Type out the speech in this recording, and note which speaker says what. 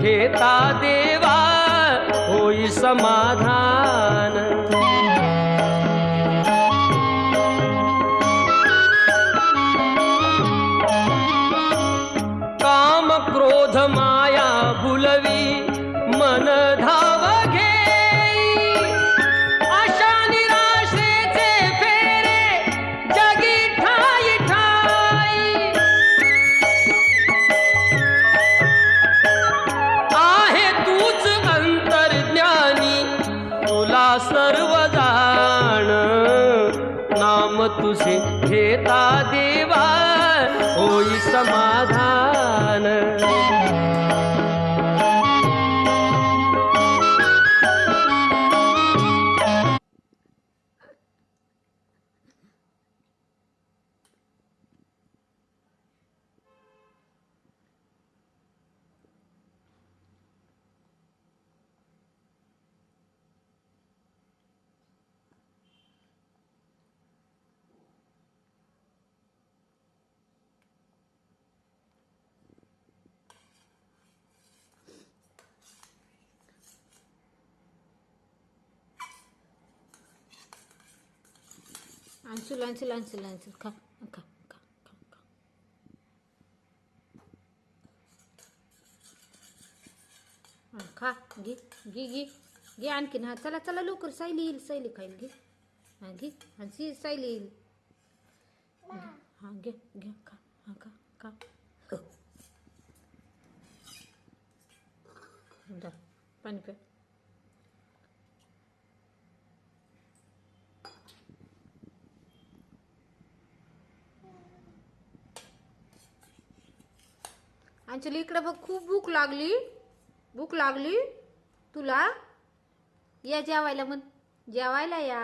Speaker 1: घेता देवा होई समाधान। काम क्रोध माया भुलवी मन धाव घेई, आशा निराशेचे फेरे जगी ठाई ठाई। आहे तूच अंतर्ज्ञानी तुला सर्व जाण, नाम तुझे घेता देवा होई समाधान।
Speaker 2: अंशुल अंशुल अंशुल अंशुल खा खा खा खा खा खा घे घे घे घे आणखीन। हा चला चला लवकर, सायली येईल, सायली खाईल, घे हा घे हा सायली येईल। हा घे घे खा हा खा खा जा पाणी प्या। अंजली इकडे बघ, खूप भूक लागली, भूक लागली तुला, या जेवायला, म्हण जेवायला या।